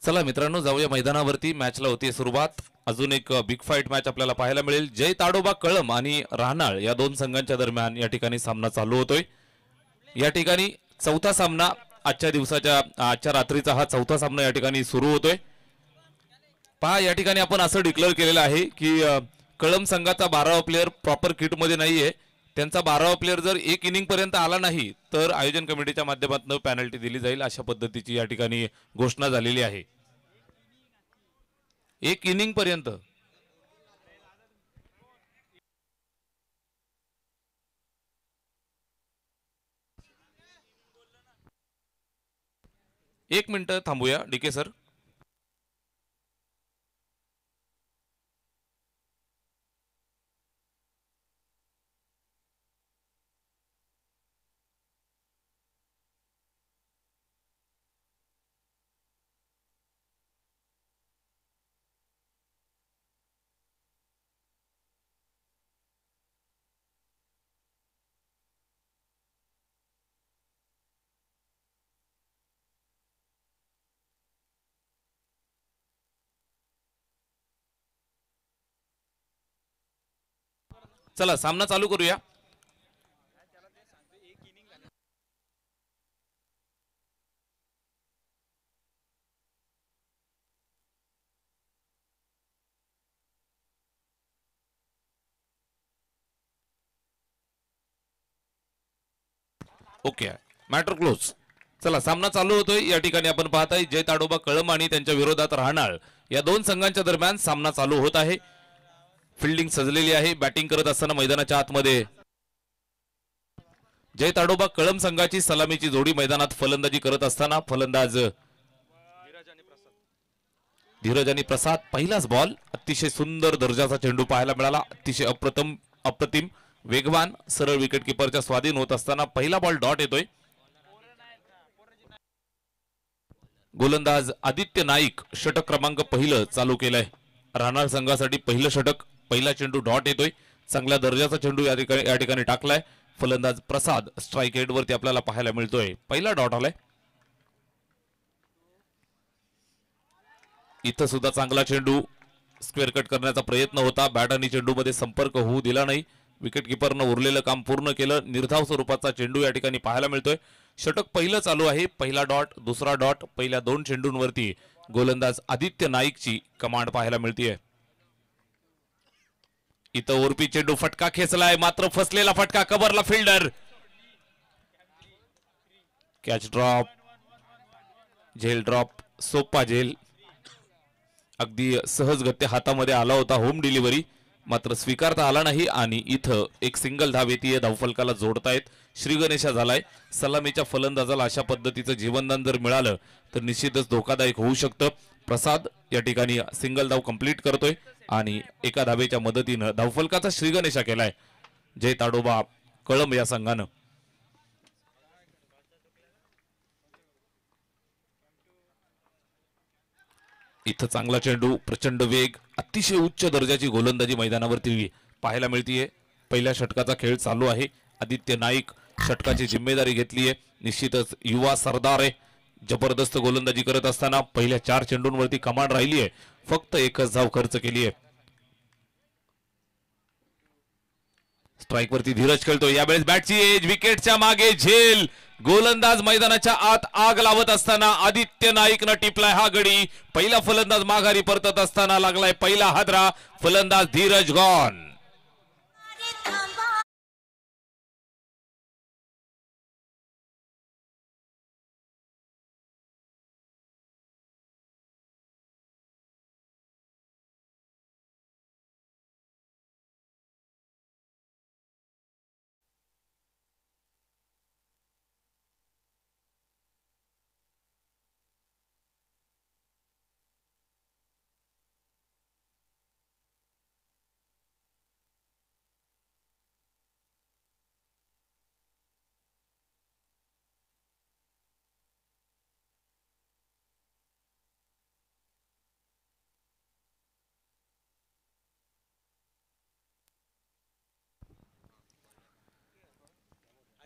चला मित्रांनो, जाऊया मैदानावरती. मॅचला होती सुरुवात. अजून एक बिग फाईट मॅच आपल्याला पाहायला मिळेल. जय ताडोबा कळम आणि राहनाळ या दोन संघांच्या दरम्यान या ठिकाणी सामना चालू होतोय. या ठिकाणी चौथा सामना आजच्या रात्रीचा हा चौथा सामना या ठिकाणी सुरू होतोय. पहा, या ठिकाणी आपण असं डिक्लेअर केलेलं आहे की कळम संघाचा 12वा प्लेयर प्रॉपर किटमध्ये नाहीये. त्यांचा 12वा प्लेयर जर एक इनिंग पर्यंत आला नाही तर आयोजन कमिटीच्या माध्यमातून पेनल्टी दिली जाईल, अशा पद्धतीची या ठिकाणी घोषणा झालेली आहे. एक इनिंग पर्यंत. एक मिनिट थांबूया डीके सर. चला सामना चालू करूया. Okay, matter close. चला सामना चालू होतोय. या ठिकाणी आपण पाहताय जय ताडोबा कळम आणि त्यांच्या विरोधात राहनाळ या दोन संघांच्या दरम्यान सामना चालू होत आहे. फिल्डिंग सजलेली आहे. बॅटिंग करत असताना मैदानाच्या आतमध्ये जय ताडोबा कळम संघाची सलामीची जोडी मैदानात फलंदाजी करत असताना फलंदाज धीरज आणि प्रसाद. पहिलाच बॉल. अतिशय सुंदर दर्जाचा चेंडू पाहायला मिळाला. अतिशय अप्रतिम वेगवान सरळ विकेट किपरच्या स्वाधीन होत असताना पहिला बॉल डॉट येतोय. गोलंदाज आदित्य नाईक षटक क्रमांक पहिलं चालू केलंय. राहनाळ संघासाठी पहिलं षटक. पहिला चेंडू डॉट येतोय. चांगल्या दर्जाचा चेंडू या ठिकाणी टाकलाय. फलंदाज प्रसाद स्ट्राईक एंड वरती आपल्याला पाहायला मिळतोय. पहिला डॉट आलाय. इथं सुद्धा चांगला चेंडू स्क्वेअर कट करण्याचा प्रयत्न होता. बॅट आणि चेंडू मध्ये संपर्क होऊ दिला नाही. विकेट किपरनं उरलेलं काम पूर्ण केलं. निर्धाव स्वरूपाचा चेंडू या ठिकाणी पाहायला मिळतोय. षटक पहिलं चालू आहे. पहिला डॉट, दुसरा डॉट. पहिल्या दोन चेंडूंवरती गोलंदाज आदित्य नाईकची कमांड पाहायला मिळतीये. इथं ओरपी चेंडू फटका खेचलाय, मात्र फसलेला फटका. कव्हरला फिल्डर. कॅच ड्रॉप, झेल ड्रॉप, सोपा झेल. अगदी सहजगत्या हातामध्ये आला होता. होम डिलिव्हरी मात्र स्वीकारता आला नाही आणि इथं एक सिंगल धाव येते. धावफलकाला जोडतायत. श्री गणेशा झालाय. सलामीच्या फलंदाजाला अशा पद्धतीचं जीवनदान जर मिळालं तर निश्चितच धोकादायक होऊ शकतं. प्रसाद या ठिकाणी सिंगल धाव कंप्लीट करतोय आणि एका धावेच्या मदतीनं धावफलकाचा श्री गणेशा केलाय जय ताडोबा कळम या संघानं. इथं चांगला चेंडू, प्रचंड वेग, अतिशय उच्च दर्जाची गोलंदाजी मैदानावरती पाहायला मिळतीये. पहिल्या षटकाचा खेळ चालू आहे. आदित्य नाईक षटकाची जिम्मेदारी घेतलीये. निश्चितच युवा सरदार आहे. जबरदस्त गोलंदाजी करत असताना पहिल्या 4 चेंडूंवरती कमांड राहिली आहे. फक्त एकच धाव खर्च केली आहे. स्ट्राईक वरती धीरज खेळतो. यावेळेस बॅटची एज, विकेटच्या मागे झेल. गोलंदाज मैदानाच्या आत आग लावत असताना आदित्य नाईकनं टिपलाय हा गडी. पहिला फलंदाज माघारी परतत असताना लागलाय पहिला हादरा. फलंदाज Dheeraj gone.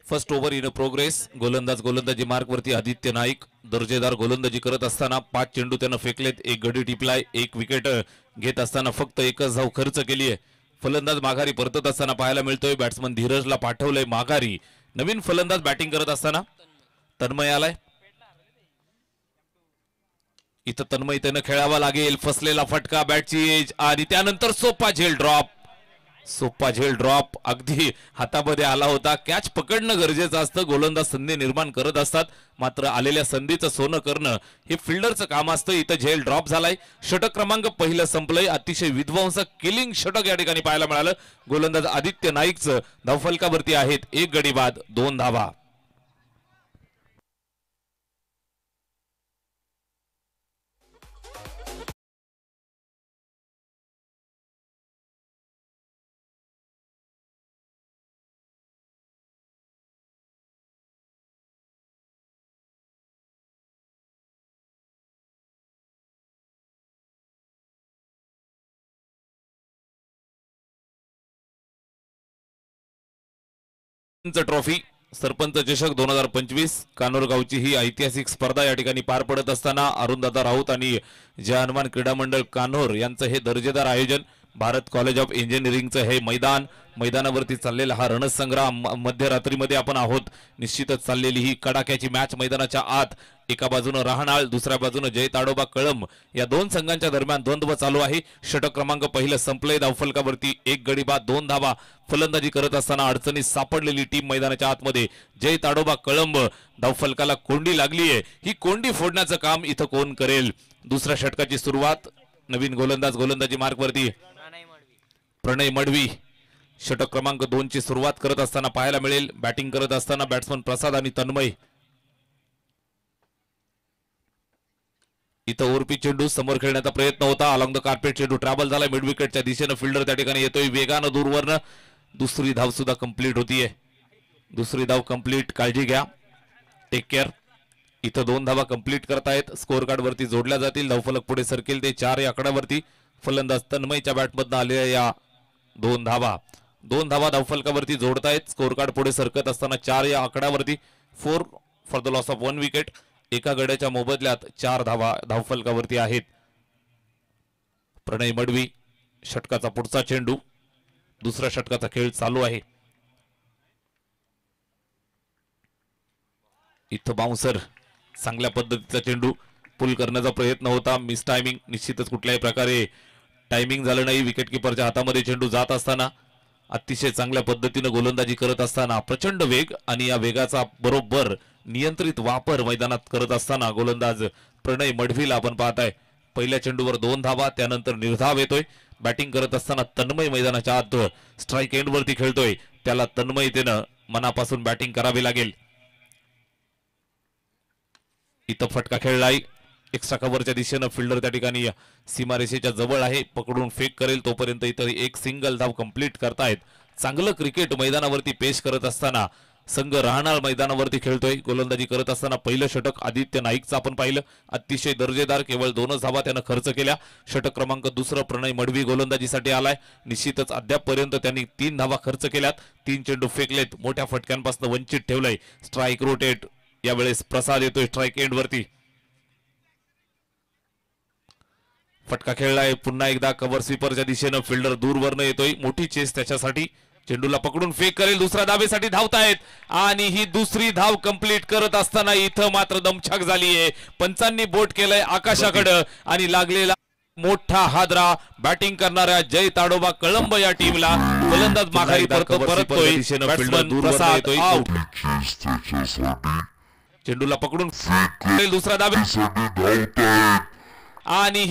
First over in progress. गोलंदाजी मार्कवरती आदित्य नाईक दर्जेदार गोलंदाजी करत असताना 5 चेंडू त्यानं फेकलेत, एक गडी टिपलाय, एक विकेट घेत असताना फक्त एकच धाव खर्च केली आहे. फलंदाज माघारी परतत असताना पाहायला मिळतोय. बॅट्समन धीरजला पाठवलंय माघारी. नवीन फलंदाज बॅटिंग करत असताना तन्मय आलाय. इथं तन्मय त्यानं खेळावा लागेल. फसलेला फटका, बॅटची एज आणि त्यानंतर सोपा झेल ड्रॉप अगदी हातामध्ये आला होता. कॅच पकडणं गरजेचं असतं. गोलंदाज संधी निर्माण करत असतात, मात्र आलेल्या संधीचं सोनं करणं हे फिल्डरचं काम असतं. इथं झेल ड्रॉप झालाय. षटक क्रमांक पहिलं संपलंय. अतिशय विध्वंसक किलिंग षटक या ठिकाणी पाहायला मिळालं. गोलंदाज आदित्य नाईकचं धावफलकावरती आहेत 1 गडी बाद 2 धावा. ट्रॉफी सरपंच चषक 2025 कानोर गावची ही ऐतिहासिक स्पर्धा या ठिकाणी पार पडत असताना अरुणदादा राऊत आणि जय हनुमान क्रीडा मंडळ कान्होर यांचं हे दर्जेदार आयोजन. भारत कॉलेज ऑफ इंजिनिअरिंगचं हे मैदानावरती चाललेला हा रणसंग्राम. मध्यरात्रीमध्ये आपण आहोत. निश्चितच चाललेली ही कडाक्याची मॅच मैदानाच्या आत. एका बाजूनं राहणाळ, दुसऱ्या बाजूनं जय ताडोबा कळंब या दोन संघांच्या दरम्यान द्वंद्व चालू आहे. षटक क्रमांक पहिलं संपलंय. धावफलकावरती 1 गडी बाद 2 धावा. फलंदाजी करत असताना अडचणीत सापडलेली टीम मैदानाच्या आतमध्ये. जय ताडोबा कळंब धावफलकाला कोंडी लागलीये. ही कोंडी फोडण्याचं काम इथं कोण करेल? दुसऱ्या षटकाची सुरुवात. नवीन गोलंदाजी मार्कवरती प्रणय मडवी. षटक क्रमांक 2 ची सुरुवात करत असताना पाहायला मिळेल. बॅटिंग करत असताना बॅट्समन प्रसाद आणि तन्मय. इथं ओरपी चेंडू समोर खेळण्याचा प्रयत्न होता. अलॉंग द कार्पेट चेंडू ट्रॅव्हल झाला मिड विकेटच्या दिशेनं. फिल्डर त्या ठिकाणी येतोय वेगानं दूरवरनं. दुसरी धाव सुद्धा कंप्लीट होतीये. दुसरी धाव कंप्लीट. काळजी घ्या, टेक केअर. इथं 2 धावा कंप्लीट करतायत. स्कोर कार्ड वरती जोडल्या जातील. धावफलक पुढे सरकेल ते 4 या आकड्यावरती. फलंदाज तन्मयच्या बॅटमधनं आलेल्या या 2 धावा धावफलकावरती जोडतायत. स्कोर कार्ड पुढे सरकत असताना 4 या आकड्यावरती. 4 for the loss of 1 wicket. एका गड्याच्या मोबदल्यात 4 धावा धावफलकावरती आहेत. प्रणय मडवी. षटकाचा पुढचा चेंडू. दुसऱ्या षटकाचा खेळ चालू आहे. इथं बाउन्सर. चांगल्या पद्धतीचा चेंडू पुल करण्याचा प्रयत्न होता. Miss timing. निश्चितच कुठल्याही प्रकारे टायमिंग झालं नाही. विकेट किपरच्या हातामध्ये चेंडू जात असताना अतिशय चांगल्या पद्धतीने गोलंदाजी करत असताना प्रचंड वेग आणि या वेगाचा बरोबर नियंत्रित वापर मैदानात करत असताना गोलंदाज प्रणय मडवीला आपण पाहताय. पहिल्या चेंडूवर 2 धावा. त्यानंतर निर्धाव येतोय. बॅटिंग करत असताना तन्मय मैदानाच्या आत स्ट्राईक एंड वरती खेळतोय. त्याला तन्मयतेनं मनापासून बॅटिंग करावी लागेल. इथं फटका खेळलाय. एक्स्ट्रा कव्हरच्या दिशेनं. फिल्डर त्या ठिकाणी सीमारेषेच्या जवळ आहे. पकडून फेक करेल तोपर्यंत इतर एक सिंगल धाव कंप्लीट करतायत. चांगलं क्रिकेट मैदानावरती पेश करत असताना संघ राहणार मैदानावरती खेळतोय. गोलंदाजी करत असताना पहिलं षटक आदित्य नाईकचं आपण पाहिलं. अतिशय दर्जेदार. केवळ 2 धावा त्यानं खर्च केल्या. षटक क्रमांक 2 प्रणय मडवी गोलंदाजीसाठी आलाय. निश्चितच अद्यापपर्यंत त्यांनी 3 धावा खर्च केल्यात. 3 चेंडू फेकलेत. मोठ्या फटक्यांपासून वंचित ठेवलंय. Strike rotate. यावेळेस प्रसाद येतोय स्ट्राईक एंड वरती. फटका खेळलाय. पुन्हा एकदा कव्हर स्वीपरच्या दिशेनं. फिल्डर दूरवरनं येतोय. मोठी चेस त्याच्यासाठी. चेंडूला पकडून फेक करेल. दुसऱ्या धावेसाठी धावतायत आणि ही दुसरी धाव कंप्लीट करत असताना इथं मात्र दमछाक झालीये. पंचांनी बोट केलंय आकाशाकडं आणि लागलेला मोठा हादरा बॅटिंग करणाऱ्या जय ताडोबा कळंब या टीमला. गोलंदाज माघारी परततोय. बॅट्समन प्रसाद आउट. चेंडूला पकडून फेक दुसऱ्या धावे आणि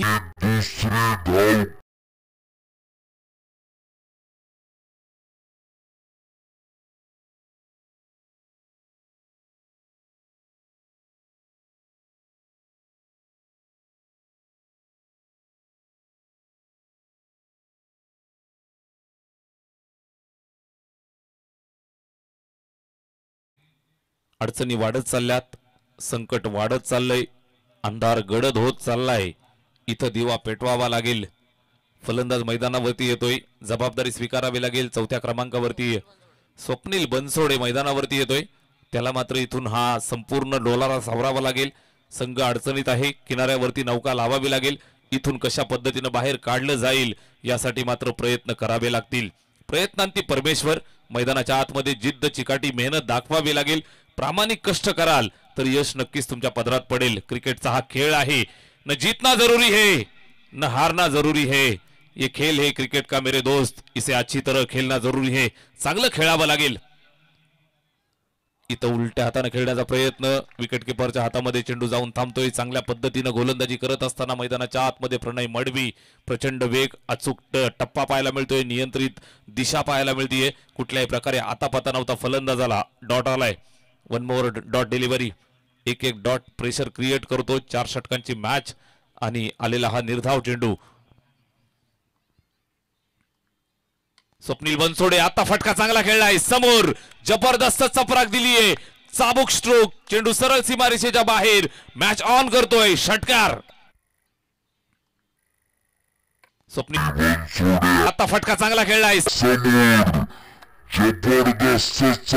अडचणी वाढत चालल्यात. संकट वाढत चाललंय. अंधार गडद होत चाललाय. इथं दिवा पेटवावा लागेल. फलंदाज मैदानावरती येतोय. जबाबदारी स्वीकारावी लागेल. 4थ्या क्रमांकावरती स्वप्नील बनसोडे मैदानावरती येतोय, त्याला मात्र इथून हा संपूर्ण डोलारा सावरावा लागेल. संघ अडचणीत आहे, किनाऱ्यावरती नौका लावावी लागेल. इथून कशा पद्धतीने बाहेर काढलं जाईल यासाठी मात्र प्रयत्न करावे लागतील. प्रयत्नांती परमेश्वर. मैदानाच्या आतमध्ये जिद्द, चिकाटी, मेहनत दाखवावी लागेल. प्रामाणिक कष्ट कराल तर यश नक्कीच तुमच्या पदरात पडेल. क्रिकेटचा हा खेळ आहे, न जीतना जरूरी है न हारना जरूरी है. ये खेल है क्रिकेट का मेरे दोस्त, इसे अच्छी तरह खेलना जरूरी है. चांगलं खेळावं लागेल. इथं उलट्या हाताने खेळण्याचा प्रयत्न, विकेट किपरच्या हातामध्ये चेंडू जाऊन थांबतोय. चांगल्या पद्धतीने गोलंदाजी करत असताना मैदानाच्या आतमध्ये प्रणय मडवी. प्रचंड वेग, अचूक टप्पा पाहायला मिळतोय, नियंत्रित दिशा पाहायला मिळतीये. कुठल्याही प्रकारे आतापाता नव्हता फलंदाजाला. डॉट आलाय, 1 मोर डॉट डिलिव्हरी. एक डॉट प्रेशर क्रिएट करतो. 4 षटकांची मॅच आणि आलेला हा निर्धाव चेंडू. स्वप्नील बनसोडे आता फटका चांगला खेळलाय. समोर जबरदस्त चपराक दिलीये. चाबूक स्ट्रोक, चेंडू सरळ सीमारेषेच्या बाहेर. मॅच ऑन करतोय षटकार. स्वप्नील आता फटका चांगला खेळलाय. जबरदस्त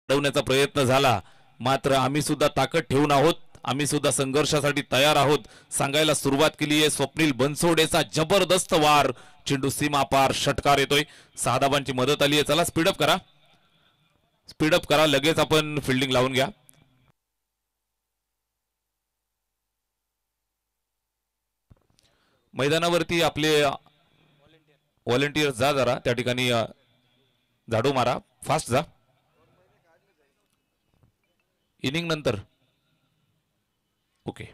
अडवण्याचा प्रयत्न झाला, मात्र आम्ही सुद्धा ताकद ठेवून आहोत. आम्ही सुद्धा संघर्षासाठी तयार आहोत, सांगायला सुरुवात केली आहे. स्वप्नील बनसोडेचा जबरदस्त वार, चेंडू सीमा पार, षटकार येतोय. 6 धावांची मदत आली आहे. चला स्पीडअप करा, स्पीडअप करा, लगेच आपण फिल्डिंग लावून घ्या. मैदानावरती आपले व्हॉलेंटियर्स जा, जरा त्या ठिकाणी झाडू मारा, फास्ट जा. इनिंग नंतर ओके.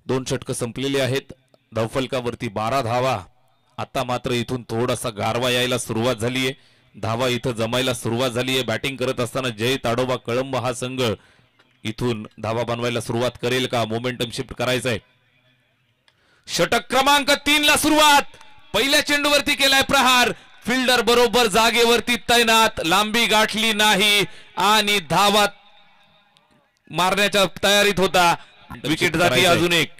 दोन षटक संपलेली आहेत. धावफलकावरती 12 धावा. आता मात्र इथून थोडासा गारवा यायला सुरुवात झालीये. धावा इथं जमायला सुरुवात झालीये. बॅटिंग करत असताना जय ताडोबा कळंब हा संघ इथून धावा बनवायला सुरुवात करेल का? मोमेंटम शिफ्ट करायचंय. षटक क्रमांक 3 ला सुरुवात. पहिल्या चेंडूवरती केलाय प्रहार. फिल्डर बरोबर जागेवरती तैनात, लांबी गाठली नाही आणि धावा मारण्याच्या तयारीत होता. विकेट जाती अजून एक.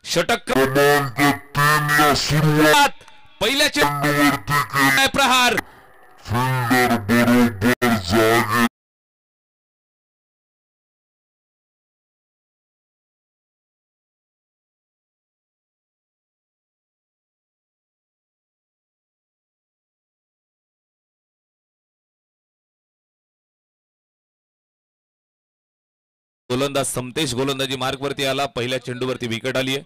षटक क्रमांक 3 ला सुरुवात. पहिल्या चेंडूवरती केलाय प्रहार. फिल्डर बरोबर जागे गोलंदाज समतेश गोलंदाजी मार्क वरती आला. पहिल्या चेंडूवरती विकेट आली आहे.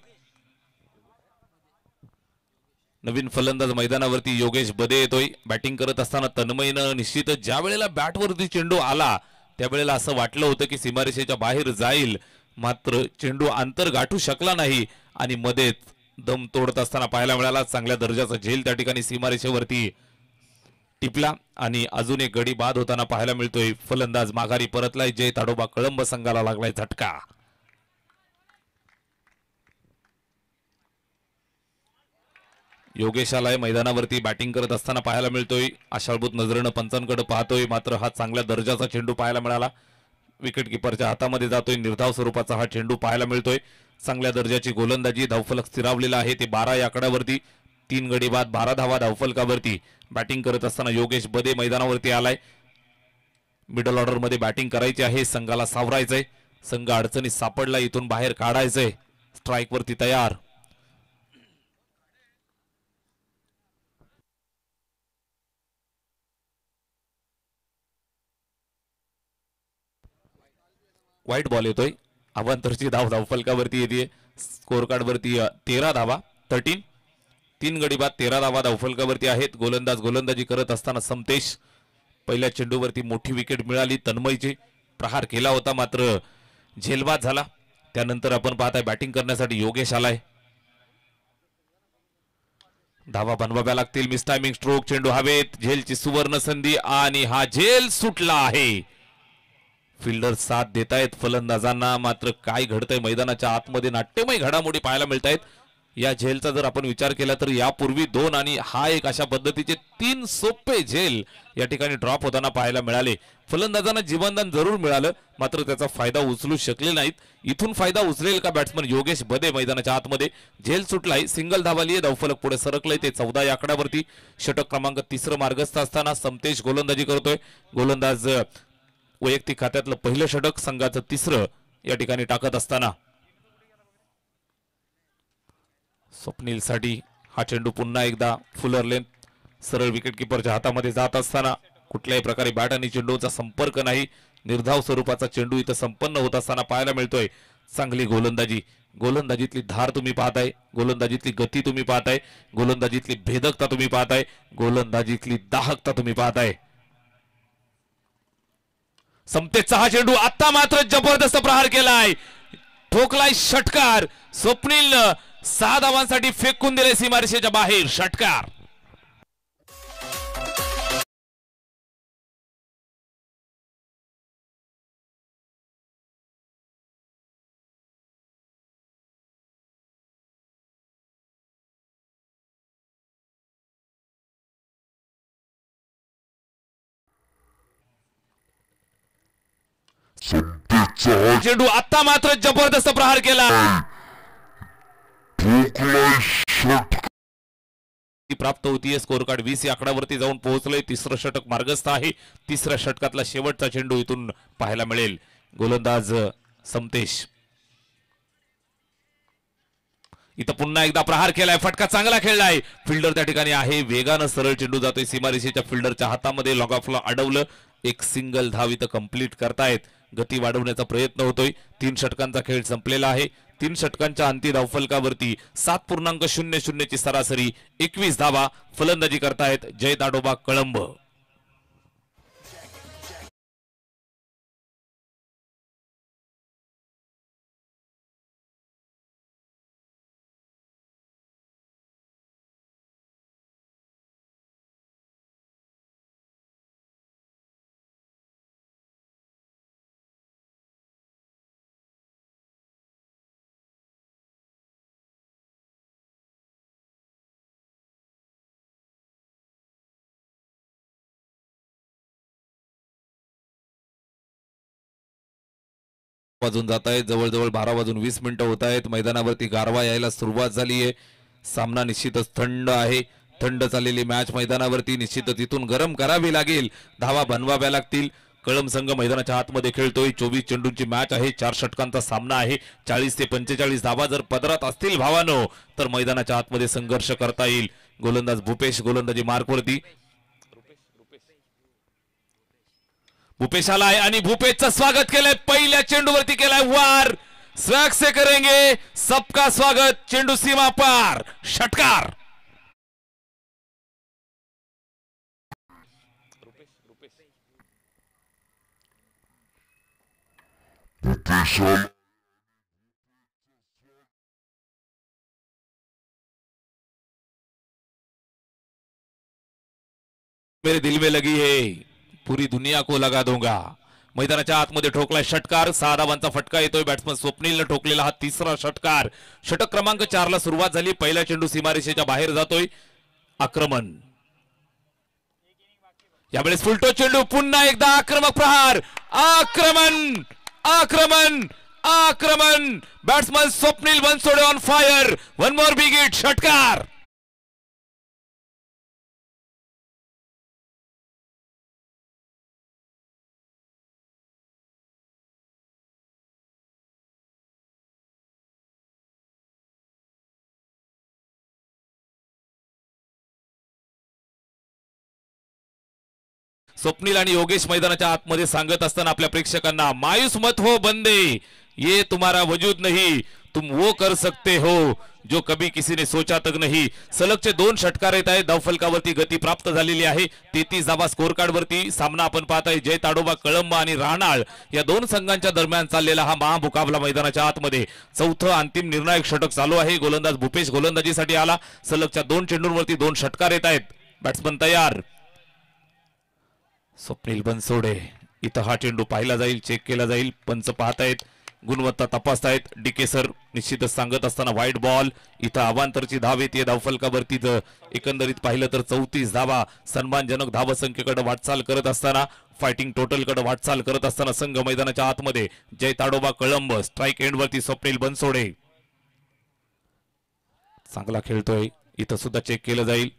नवीन फलंदाज मैदानावरती योगेश बदे येतोय. बॅटिंग करत असताना तन्मयनं निश्चितच ज्या वेळेला बॅटवरती चेंडू आला त्यावेळेला असं वाटलं होतं की सीमारेषेच्या बाहेर जाईल, मात्र चेंडू अंतर गाठू शकला नाही आणि मध्येच दम तोडत असताना पाहायला मिळाला. चांगल्या दर्जाचा झेल त्या ठिकाणी सीमारेषेवरती टिपला आणि अजून एक गडी बाद होताना पाहायला मिळतोय. फलंदाज माघारी परतलाय. जय ताडोबा कळंब संघाला लागलाय झटका. योगेशाला मैदानावरती बॅटिंग करत असताना पाहायला मिळतोय. आशाळभूत नजरेनं पंचांकडे पाहतोय, मात्र हा चांगल्या दर्जाचा चेंडू पाहायला मिळाला. विकेट किपरच्या हातामध्ये जातोय. निर्धाव स्वरूपाचा हा चेंडू पाहायला मिळतोय. चांगल्या दर्जाची गोलंदाजी. धावफलक स्थिरावलेला आहे ते 12 या आकड्यावरती. 3 गडी बाद, 12 धावा धावफलकावरती. बॅटिंग करत असताना योगेश बदे मैदानावरती आलाय. मिडल ऑर्डर मध्ये बॅटिंग करायची आहे. संघाला सावरायचंय. संघ अडचणीत सापडला, इथून बाहेर काढायचंय. स्ट्राईक वरती तयार. व्हाईट बॉल येतोय. अवांतरची धाव धावफलकावरती येते. स्कोर कार्ड वरती 13 धावा, 13. 3 गडी बाद, 13 धावा धावफलकावरती आहेत. गोलंदाज गोलंदाजी करत असताना समतेश. पहिल्या चेंडूवरती मोठी विकेट मिळाली. तन्मयची प्रहार केला होता, मात्र झेलबाद झाला. त्यानंतर आपण पाहताय बॅटिंग करण्यासाठी योगेश आलाय. धावा बनवाव्या लागतील. मिस टायमिंग स्ट्रोक, चेंडू हवेत. झेलची सुवर्ण संधी आणि हा झेल सुटला आहे. फिल्डर साथ देतायत फलंदाजांना, मात्र काय घडतंय मैदानाच्या आतमध्ये नाट्यमय घडामोडी पाहायला मिळत आहेत. या झेलचा जर आपण विचार केला तर यापूर्वी 2 आणि हा एक अशा पद्धतीचे 3 सोपे झेल या ठिकाणी ड्रॉप होताना पाहायला मिळाले. फलंदाजांना जीवनदान जरूर मिळालं, मात्र त्याचा फायदा उचलू शकले नाहीत. इथून फायदा उचलेल का बॅट्समन योगेश बदे? मैदानाच्या आतमध्ये झेल सुटलाय, सिंगल धावाली आहे, धावफलक पुढे सरकलंय, ते 14 या आकड्यावरती. षटक क्रमांक 3 मार्गस्थ असताना समतेश गोलंदाजी करतोय. गोलंदाज वैयक्तिक खात्यातलं पहिलं षटक, संघाचं 3रं या ठिकाणी टाकत असताना स्वप्नील साठी हा चेंडू पुन्हा एकदा फुलर लेंथ सरळ विकेट किपरच्या हातामध्ये जात असताना कुठल्याही प्रकारे बॅट आणि चेंडूचा संपर्क नाही. निर्धाव स्वरूपाचा चेंडू इथं संपन्न होत असताना पाहायला मिळतोय. चांगली गोलंदाजी, गोलंदाजीतली धार तुम्ही पाहताय, गोलंदाजीतली गती तुम्ही पाहताय, गोलंदाजीतली भेदकता तुम्ही पाहताय, गोलंदाजीतली दाहकता तुम्ही पाहताय. समतेचा हा चेंडू आता मात्र जबरदस्त प्रहार केलाय, ठोकलाय षटकार. स्वप्नीलनं 6 धावांसाठी फेकून दिले सीमारेषेच्या बाहेर. षटकार. चेंडू आता मात्र जबरदस्त प्रहार केला, प्राप्त होतीये. स्कोर कार्ड 20 या आकड्यावरती जाऊन पोहोचलंय. 3रं षटक मार्गस्थ आहे. 3ऱ्या षटकातला शेवटचा चेंडू इथून पाहायला मिळेल. गोलंदाज समतेश इथं पुन्हा एकदा प्रहार केलाय, फटका चांगला खेळलाय. फिल्डर त्या ठिकाणी आहे, वेगानं सरळ चेंडू जातोय सीमारेषेच्या फिल्डरच्या हातामध्ये. लॉग ऑफला अडवलं, एक सिंगल धाव इथं कंप्लीट करतायत. गती वाढवण्याचा प्रयत्न होतोय. 3 षटकांचा खेळ संपलेला आहे. 3 षटकांच्या अंतिम धावफलकावरती 7.00 ची सरासरी, 21 धावा. फलंदाजी करतायत जय ताडोबा कळंब. वाजून जात आहेत, जवळजवळ 12:20 होत आहेत. मैदानावरती गारवा यायला सुरुवात झाली आहे. सामना निश्चितच थंड आहे. थंड चाललेली मॅच मैदानावरती निश्चितच इथून गरम करावी लागेल, धावा बनवाव्या लागतील. कळंब संघ मैदानाच्या आतमध्ये खेळतोय. 24 चेंडूंची मॅच आहे, 4 षटकांचा सामना आहे. 40 ते 45 धावा जर पदरात असतील भावानो तर मैदानाच्या आतमध्ये संघर्ष करता येईल. गोलंदाज भूपेश गोलंदाजी मार्कवरती. भूपेश आलाय आणि भूपेशचं स्वागत केलंय. पहिल्या चेंडूवरती केलाय वार. स्वैग से करेंगे सबका स्वागत. चेंडू सीमा पार. षटकार. मेरे दिल में लगी है, पूरी दुनिया को लगा दूंगा. मैदानाच्या आतमध्ये ठोकलाय षटकार. 6 धावांचा फटका येतोय. बॅट्समन स्वप्नीलने ठोकलेला हा 3रा षटकार. षटक क्रमांक 4 ला सुरुवात झाली. पहिला चेंडू सीमारेषेच्या बाहेर जातोय. आक्रमण. यावेळेस फुलटो चेंडू. पुन्हा एकदा आक्रमक प्रहार. आक्रमण आक्रमण आक्रमण. Batsman Swapnil Bansode on fire. One more big hit. षटकार. स्वप्नील आणि योगेश मैदानाच्या आतमध्ये सांगत असताना आपल्या प्रेक्षकांना, मायूस मत हो बंदे, ये तुम्हारा वजूद नहीं, तुम वो कर सकते हो जो कभी किसी ने सोचा तक नहीं. सलगचे 2 षटकार येत आहेत. धावफलकावरती गती प्राप्त झालेली आहे. 33 धावा स्कोर कार्ड वरती. सामना आपण पाहताय जय ताडोबा कळंब आणि राहणाळ या 2 संघांच्या दरम्यान चाललेला हा महामुकाबला मैदानाच्या आतमध्ये. 4थं अंतिम निर्णायक षटक चालू आहे. गोलंदाज भूपेश गोलंदाजीसाठी आला. सलगच्या 2 चेंडूंवरती 2 षटकार येत आहेत. बॅट्समन तयार. स्वप्नील बनसोडे इथं हा चेंडू पाहिला जाईल, चेक केला जाईल, पंच पाहतायत, गुणवत्ता तपासतायत. डीके सर निश्चितच सांगत असताना व्हाईट बॉल. इथं अवांतरची धाव येते धावफलकावरती. एकंदरीत पाहिलं तर 34 धावा सन्मानजनक धावसंख्येकडे वाटचाल करत असताना, फायटिंग टोटलकडे वाटचाल करत असताना संघ मैदानाच्या आतमध्ये. जय ताडोबा कळंब स्ट्राईक एंडवरती स्वप्नील बनसोडे चांगला खेळतोय. इथं सुद्धा चेक केलं जाईल.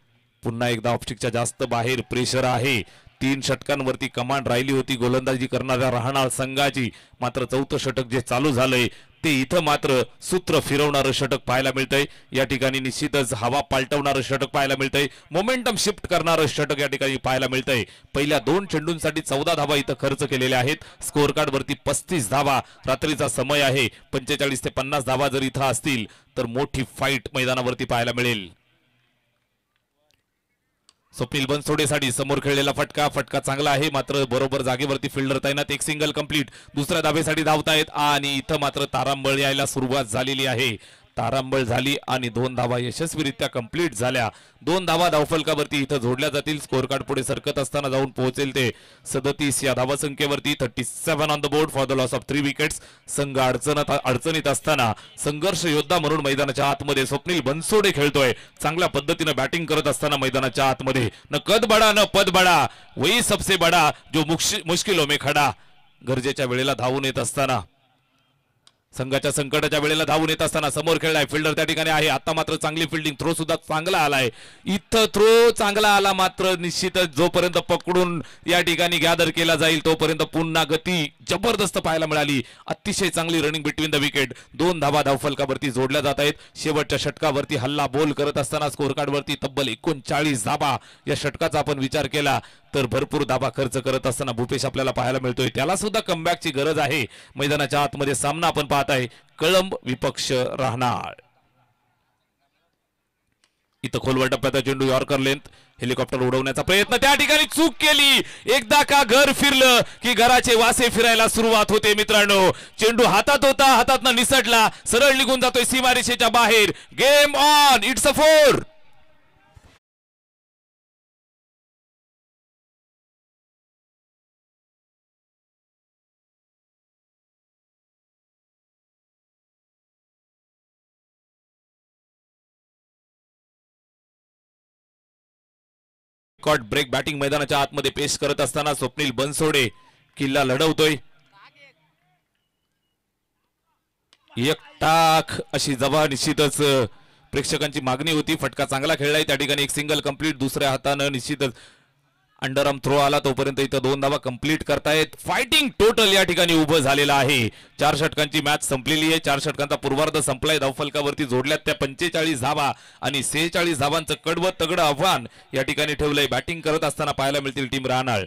पुन्हा एकदा ऑप्टिकच्या जास्त बाहेर प्रेशर आहे. 3 षटकांवरती कमांड राहिली होती गोलंदाजी करणाऱ्या राहणार संघाची. मात्र चौथं षटक जे चालू झालंय ते इथं मात्र सूत्र फिरवणारं षटक पाहायला मिळतंय. या ठिकाणी निश्चितच हवा पालटवणारं षटक पाहायला मिळतंय. मोमेंटम शिफ्ट करणारं षटक या ठिकाणी पाहायला मिळतंय. पहिल्या 2 चेंडूंसाठी 14 धावा इथं खर्च केलेल्या आहेत. स्कोअर कार्ड वरती 35 धावा. रात्रीचा समय आहे. 45 ते 50 धावा जर इथं असतील तर मोठी फाईट मैदानावरती पाहायला मिळेल. स्वप्नील बनसोडेसाठी समोर खेळलेला फटका चांगला आहे, मात्र बरोबर जागेवरती फिल्डर तैनात. एक सिंगल कंप्लीट. दुसऱ्या धावेसाठी धावतायत आणि इथं मात्र तारांबळ यायला सुरुवात झालेली आहे. तारांबळ झाली आणि 2 धावा यशस्वीरित्या कंप्लीट झाल्या. 2 धावा धावफलकावरती इथं जोडल्या जातील. स्कोअर कार्ड पुढे सरकत असताना जाऊन पोहोचेल ते 37 या धावासंख्येवरती. 37 on the board for the loss of 3 wickets. संघ अडचणीत असताना संघर्ष योद्धा म्हणून मैदानाच्या आतमध्ये स्वप्नील बनसोडे खेळतोय. चांगल्या पद्धतीने बॅटिंग करत असताना मैदानाच्या आतमध्ये. न कद बडा न पद बडा, वही सबसे बडा जो मुश्किलों में खडा. गरजेच्या वेळेला धावून येत असताना, संघाच्या संकटाच्या वेळेला धावून येत असताना समोर खेळलाय. फिल्डर त्या ठिकाणी आहे. आता मात्र चांगली फिल्डिंग. थ्रो सुद्धा चांगला आलाय. इथं थ्रो चांगला आला, मात्र निश्चितच जोपर्यंत पकडून या ठिकाणी गॅदर केला जाईल तोपर्यंत पुन्हा गती जबरदस्त पाहायला मिळाली. अतिशय चांगली रनिंग बिटवीन द विकेट. 2 धावा धावफलकावरती जोडल्या जात आहेत. शेवटच्या षटकावरती हल्ला बोल करत असताना स्कोअर कार्डवरती तब्बल 39 धावा. या षटकाचा आपण विचार केला तर भरपूर धावा खर्च करत असताना भूपेश आपल्याला पाहायला मिळतोय. त्याला सुद्धा कमबॅकची गरज आहे. मैदानाच्या आतमध्ये सामना आपण पाहत आहे कळंब विपक्ष राहणार. इथं खोलवर टप्प्याचा चेंडू यॉर्कर लेंथ. हेलिकॉप्टर उडवण्याचा प्रयत्न, त्या ठिकाणी चूक केली. एकदा का घर फिरलं की घराचे वासे फिरायला सुरुवात होते मित्रांनो. चेंडू हातात होता, हातातनं निसटला, सरळ निघून जातोय सीमारेषेच्या बाहेर. Game on. It's a 4. Break batting मैदानाच्या आतमध्ये पेश करत असताना स्वप्नील बनसोडे किल्ला लढवतोय. एक टाक अशी जबा निश्चितच प्रेक्षकांची मागणी होती. फटका चांगला खेळलाय. त्या ठिकाणी एक सिंगल कंप्लीट. दुसऱ्या हातानं निश्चितच अंडरआर्म थ्रो आला. तोपर्यंत इथं 2 धावा कंप्लीट करतायत. फायटिंग टोटल या ठिकाणी उभं झालेलं आहे. 4 षटकांची मॅच संपलेली आहे. 4 षटकांचा पूर्वार्ध संपलाय. धावफलकावरती जोडल्यात त्या 45 धावा आणि 46 धावांचं कडवं तगडं आव्हान या ठिकाणी ठेवलंय. बॅटिंग करत असताना पाहायला मिळतील टीम राहणार.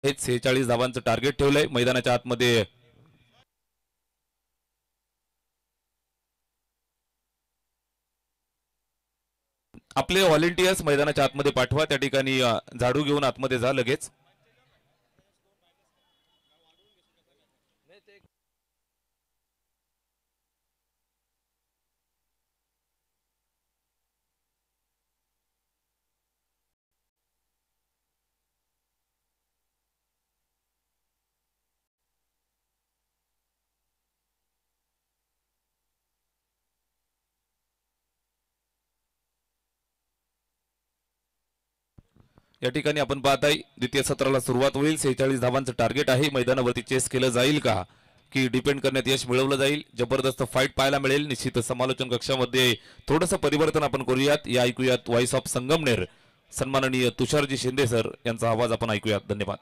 हेच 46 धावांचं टार्गेट ठेवलंय मैदानाच्या आतमध्ये. आपले व्हॉलेंटियर्स मैदानाच्या आतमध्ये पाठवा. त्या ठिकाणी झाडू घेऊन आतमध्ये जा लगेच. या ठिकाणी आपण पाहताय द्वितीय सत्राला सुरुवात होईल. 46 धावांचं टार्गेट आहे. मैदानावरती चेस केलं जाईल का की डिपेंड करण्यात यश मिळवलं जाईल. जबरदस्त फाईट पाहायला मिळेल. निश्चित समालोचन कक्षामध्ये थोडंसं परिवर्तन आपण करूयात. या ऐकूयात व्हॉइस ऑफ संगमनेर सन्माननीय तुषारजी शिंदे सर यांचा आवाज आपण ऐकूयात. धन्यवाद.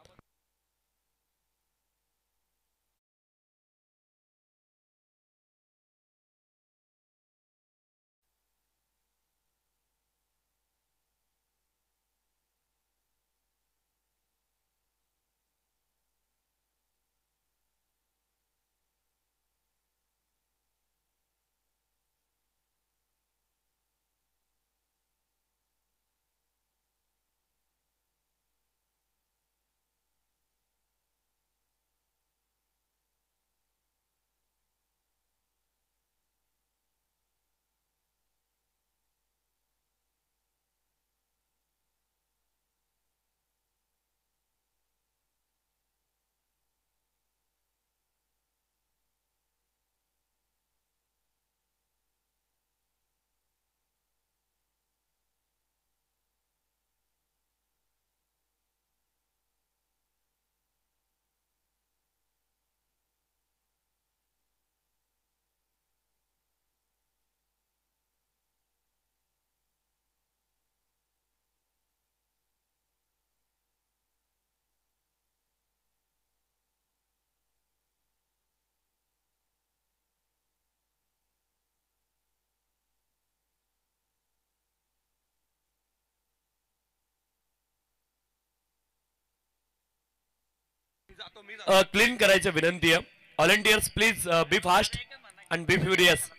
क्लीन करायचं विनंती आहे. Volunteers please be fast and be furious.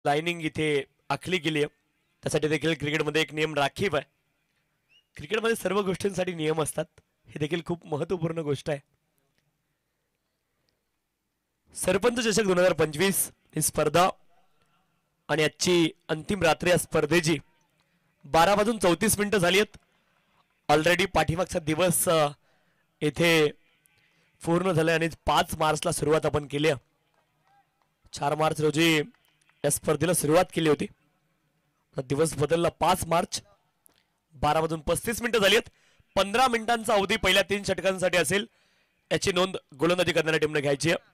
Lining इथे आखली गेली आहे. त्यासाठी देखील क्रिकेटमध्ये एक नियम राखीव आहे. क्रिकेटमध्ये सर्व गोष्टींसाठी नियम असतात, हे देखील खूप महत्त्वपूर्ण गोष्ट आहे. सरपंच चषक 2025 ही स्पर्धा आणि आजची अंतिम रात्र या स्पर्धेची 12:34 झाली आहेत. ऑलरेडी पाठीमागचा दिवस येथे पूर्ण झालाय आणि 5 मार्चला सुरुवात आपण केली आहे. 4 मार्च रोजी या स्पर्धेला सुरुवात केली होती. दिवस बदलला 5 मार्च. 12:35 झाली आहेत. 15 मिनिटांचा अवधी पहिल्या 3 षटकांसाठी असेल, याची नोंद गोलंदाजी करणाऱ्या टीमने घ्यायची आहे.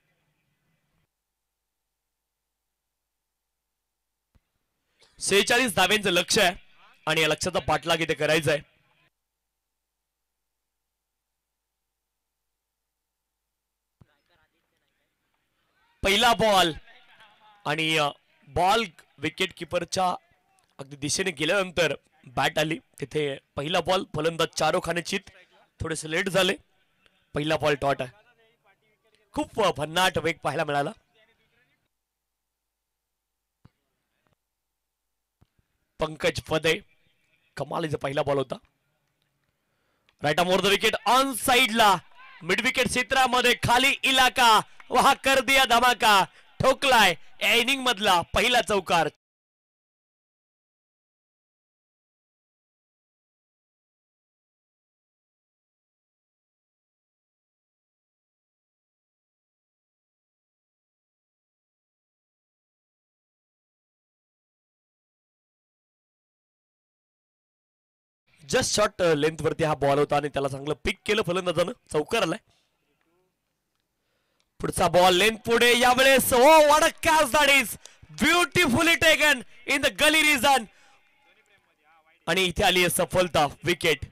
46 धाव्यांचं लक्ष आहे आणि या लक्ष्याचा पाठलाग इथे करायचा आहे. पहिला बॉल आणि बॉल विकेट किपरच्या अगदी दिशेने गेल्यानंतर बॅट आली तिथे. पहिला बॉल फलंदाज चारो खाने चित थोडेसे लेट झाले. पहिला बॉल डॉट आहे. खूप भन्नाट वेग पाहायला मिळाला. पंकज पदे कमालीचा पहिला बॉल होता. Right more the wicket on साइडला मिड विकेट क्षेत्रामध्ये खाली इलाका वहा कर दिया धमाका. ठोकलाय या इनिंग मधला पहिला चौकार. जस्ट शॉट लेंथ वरती हा बॉल होता आणि त्याला चांगलं पिक केलं फलंदाजानं. चौकार आलाय. पुढचा बॉल लेंथ पुढे यावेळेस oh what a catch that is beautifully taken in the gully region आणि इथे आली आहे सफलता. विकेट.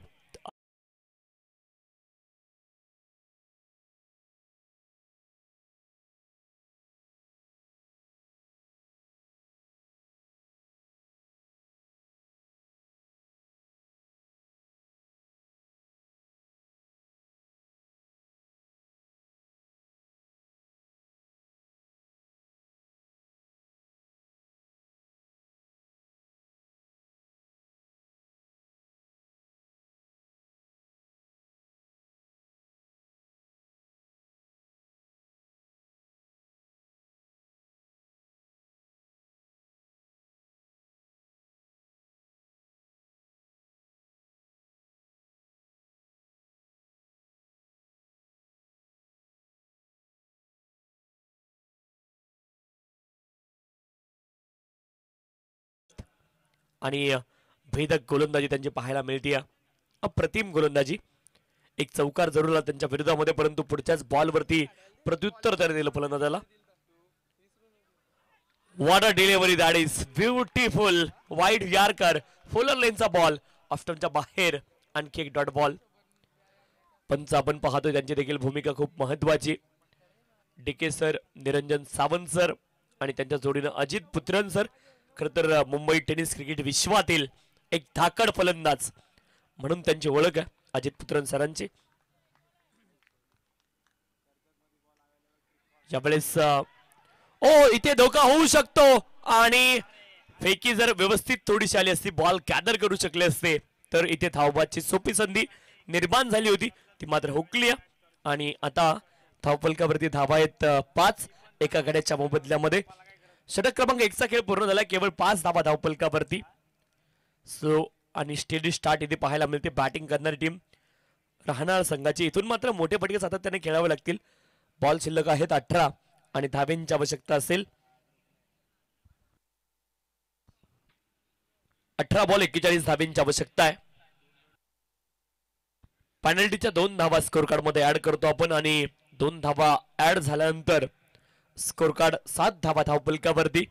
आणि भेदक गोलंदाजी त्यांची पाहायला मिळते. अप्रतिम गोलंदाजी. एक चौकार जरूर आला त्यांच्या विरोधामध्ये, परंतु पुढच्याच बॉलवरती प्रत्युत्तर त्याने दिलं फलंदाजाला. What a delivery that is beautiful. Wide yorker fuller लेनचा बॉल ऑफ्टनच्या बाहेर. आणखी एक डॉट बॉल. पंच आपण पाहतोय त्यांची देखील भूमिका खूप महत्वाची. DK sir, Niranjan Sawant sir आणि त्यांच्या जोडीनं अजित पुत्रन सर. खर तर मुंबई टेनिस क्रिकेट विश्वातील एक धाकड फलंदाज म्हणून त्यांची ओळख आहे अजित पुत्रन सरांची. यावेळेस ओ इथे धोका होऊ शकतो आणि फेकी जर व्यवस्थित थोडीशी आली असती, बॉल गॅदर करू शकले असते तर इथे धावबाची सोपी संधी निर्माण झाली होती. ती मात्र हुकली आणि आता धावफलकावरती धावा आहेत 5 एका गड्याच्या मोबदल्यामध्ये. षटक क्रमांक 1चा खेळ पूर्ण झाला. केवळ 5 धावा धावफलकावरती. सो आणि स्टेडी स्टार्ट इथे पाहायला मिळते. बॅटिंग करणारी टीम राहणार संघाची. इथून मात्र मोठे फटके सातत्याने खेळावे लागतील. बॉल शिल्लक आहेत 18 आणि धाव्यांची आवश्यकता असेल 18 बॉल 41 धाव्यांची आवश्यकता आहे. पेनल्टीच्या 2 धावा स्कोर कार्ड मध्ये ऍड करतो आपण आणि 2 धावा ऍड झाल्यानंतर स्कोर कार्ड 7 धावा धावफलकावरती.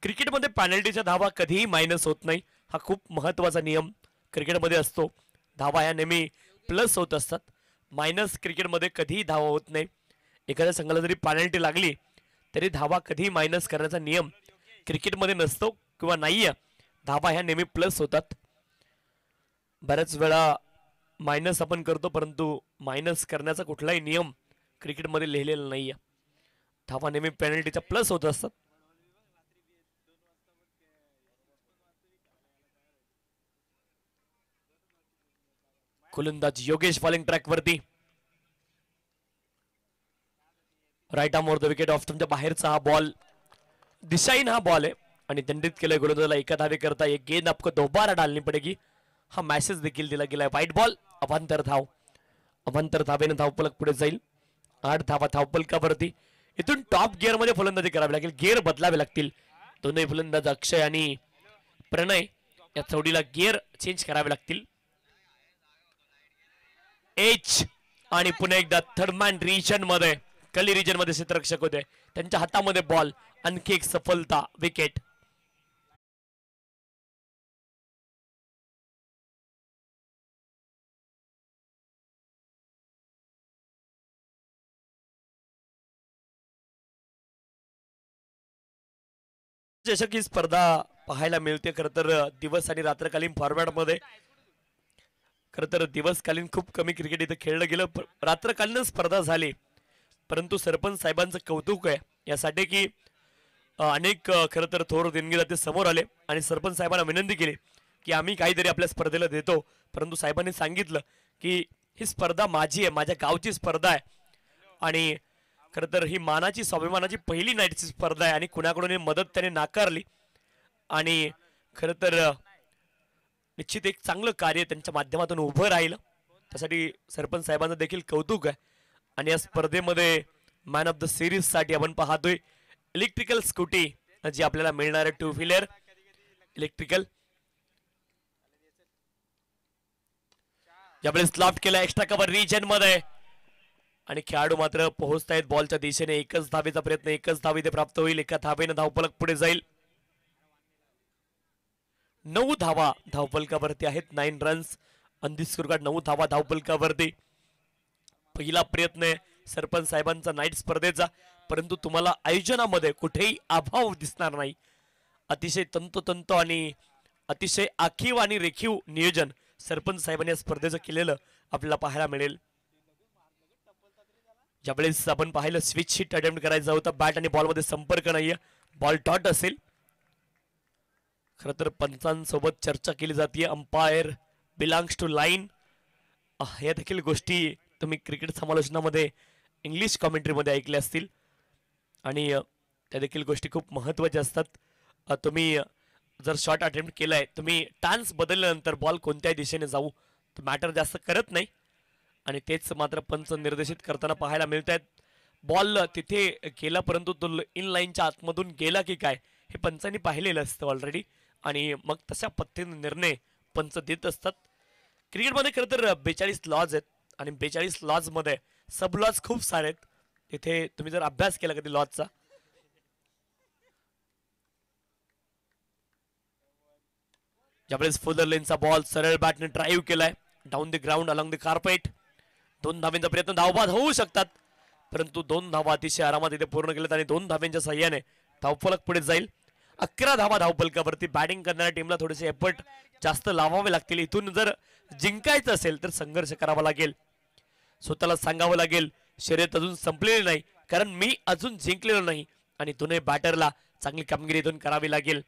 क्रिकेटमध्ये पेनल्टीच्या धावा कधीही मायनस होत नाही. हा खूप महत्वाचा नियम क्रिकेटमध्ये असतो. धावा ह्या नेहमी प्लस होत असतात. मायनस क्रिकेटमध्ये कधीही धावा होत नाही. एखाद्या संघाला जरी पेनल्टी लागली तरी धावा कधीही मायनस करण्याचा नियम क्रिकेटमध्ये नसतो किंवा नाहीये. धावा ह्या नेहमी प्लस होतात. बऱ्याच वेळा मायनस आपण करतो, परंतु मायनस करण्याचा कुठलाही नियम क्रिकेटमध्ये लिहिलेला नाहीये. धावा नेहमी पेनल्टीच्या प्लस होत असतात. गोलंदाज योगेश बॉलिंग ट्रॅक वरती. Right arm over the wicket off तुमच्या बाहेरचा हा बॉल दिशाहीन हा बॉल आहे आणि दंडित केलंय गोलंदाजाला. एका धावे करता एक गेंद आपको दोबारा डालनी पडेगी हा मॅसेज देखील दिला गेलाय. व्हाईट बॉल अवांतर धाव. अवांतर धावेने धावफलक पुढे जाईल. 8 धावा धावफलकावरती. इथून टॉप गिअर मध्ये फलंदाजी करावी लागेल. गिअर बदलावे लागतील. दोन्ही फलंदाज अक्षय आणि प्रणय या जोडीला गिअर चेंज करावे लागतील. एच आणि पुन्हा एकदा थर्डमॅन रिजन मध्ये कली रिजन मध्ये क्षेत्ररक्षक होते. त्यांच्या हातामध्ये बॉल. आणखी एक सफलता विकेट. जसं की स्पर्धा पाहायला मिळते खरं तर दिवस आणि रात्रकालीन फॉर्मॅट मध्ये. खरं तर दिवसकालीन खूप कमी क्रिकेट इथं खेळलं गेलं. रात्रकालीन स्पर्धा झाली परंतु सरपंच साहेबांचं कौतुक आहे यासाठी की अनेक खरं तर थोर देणगीदाते समोर आले आणि सरपंच साहेबांना विनंती केली की आम्ही काहीतरी आपल्या स्पर्धेला देतो. परंतु साहेबांनी सांगितलं की ही स्पर्धा माझी आहे, माझ्या गावची स्पर्धा आहे आणि खरं तर ही मानाची स्वाभिमानाची पहिली नाईटची स्पर्धा आहे आणि कुणाकडून मदत त्याने नाकारली आणि खरं तर निश्चित एक चांगलं कार्य त्यांच्या माध्यमातून उभं राहिलं. त्यासाठी सरपंच साहेबांचं देखील कौतुक आहे. आणि या स्पर्धेमध्ये मॅन ऑफ द सिरीज साठी आपण पाहतोय इलेक्ट्रिकल स्कूटी जी आपल्याला मिळणार आहे. 2 व्हीलर इलेक्ट्रिकल ज्यावेळेस लॉफ्ट केला एक्स्ट्रा कव्हर रिजन मध्ये आणि खेळाडू मात्र पोहोचतायत बॉलच्या दिशेने. एकच धावेचा प्रयत्न, एकच धाव इथे प्राप्त होईल. एका धावेने धावफलक पुढे जाईल. 9 धावा धावफलकावरती आहेत. 9 runs on the score card. 9 धावा धावफलकावरती. पहिला प्रयत्न आहे सरपंच साहेबांचा नाईट स्पर्धेचा परंतु तुम्हाला आयोजनामध्ये कुठेही अभाव दिसणार नाही. अतिशय तंतोतंत आणि अतिशय आखीव आणि रेखीव नियोजन सरपंच साहेबांनी या स्पर्धेचं केलेलं आपल्याला पाहायला मिळेल. ज्यावेळेस आपण पाहिलं स्विच हिट अटेम्प्ट करायचा होता. बॅट आणि बॉल मध्ये संपर्क नाहीये. बॉल डॉट असेल. खरं तर पंचांसोबत चर्चा केली जाते. Umpire belongs to line. या देखील गोष्टी तुम्ही क्रिकेट समालोचनामध्ये इंग्लिश कॉमेंट्रीमध्ये ऐकल्या असतील आणि त्या देखील गोष्टी खूप महत्त्वाच्या असतात. तुम्ही जर शॉट अटेम्प्ट केलाय तुम्ही टान्स बदलल्यानंतर बॉल कोणत्याही दिशेने जाऊ तो मॅटर जास्त करत नाही आणि तेच मात्र पंच निर्देशित करताना पाहायला मिळत आहेत. बॉल तिथे गेला परंतु तो इन लाईनच्या आतमधून गेला की काय हे पंचांनी पाहिलेलं असतं ऑलरेडी आणि मग तशा पद्धतीने निर्णय पंच देत असतात. क्रिकेटमध्ये खरं तर 42 लॉज आहेत आणि 42 लॉज मध्ये सब लॉज खूप सारे आहेत. तिथे तुम्ही जर अभ्यास केला कधी लॉजचा ज्यावेळेस फुलर लेनचा बॉल सरळ बॅटने ड्राईव्ह केलाय down the ground along the carpet. 2 धावेंचा प्रयत्न धावबाद होऊ शकतात परंतु 2 धावा अतिशय आरामात इथे पूर्ण केलेत आणि 2 धावेंच्या सहाय्याने धावफलक पुढे जाईल. 11 धावा धावफलकावरती. बॅटिंग करणाऱ्या टीमला थोडेसे एफर्ट जास्त लावावे लागतील. इथून जर जिंकायचं असेल तर संघर्ष करावा लागेल. स्वतःला सांगावं लागेल शर्यत अजून संपलेली नाही कारण मी अजून जिंकलेलो नाही आणि दोन्ही बॅटरला चांगली कामगिरी इथून करावी लागेल.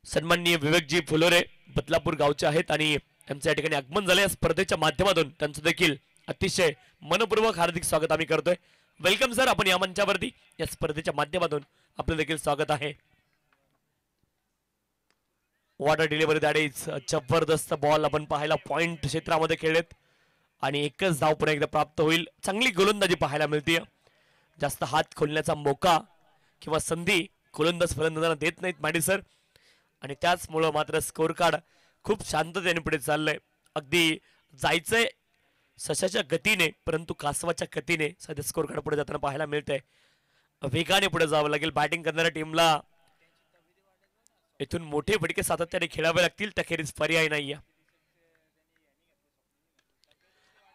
सन्माननीय विवेकजी फुलोरे बदलापूर गावचे आहेत आणि त्यांचं या ठिकाणी आगमन झालं. या स्पर्धेच्या माध्यमातून त्यांचं देखील अतिशय मनपूर्वक हार्दिक स्वागत आम्ही करतोय. Welcome sir. आपण या मंचावरती या स्पर्धेच्या माध्यमातून आपलं देखील स्वागत आहे. वॉटर डिलिव्हरी दॅट इज जबरदस्त बॉल आपण पाहायला पॉइंट क्षेत्रामध्ये खेळलेत आणि एकच धाव पुन्हा एकदा प्राप्त होईल. चांगली गोलंदाजी पाहायला मिळते. जास्त हात खोलण्याचा मोका किंवा संधी गोलंदाज फलंदाजांना देत नाहीत माडी सर आणि त्याचमुळं मात्र स्कोर कार्ड खूप शांततेने पुढे चाललंय. अगदी जायचंय सशाच्या गतीने परंतु कासवाच्या गतीने सध्या स्कोर कार्ड पुढे जाताना पाहायला मिळतंय. वेगाने पुढे जावं लागेल. बॅटिंग करणाऱ्या टीमला इथून मोठे फटके सातत्याने खेळावे लागतील. त्याखेरीज पर्याय नाहीये.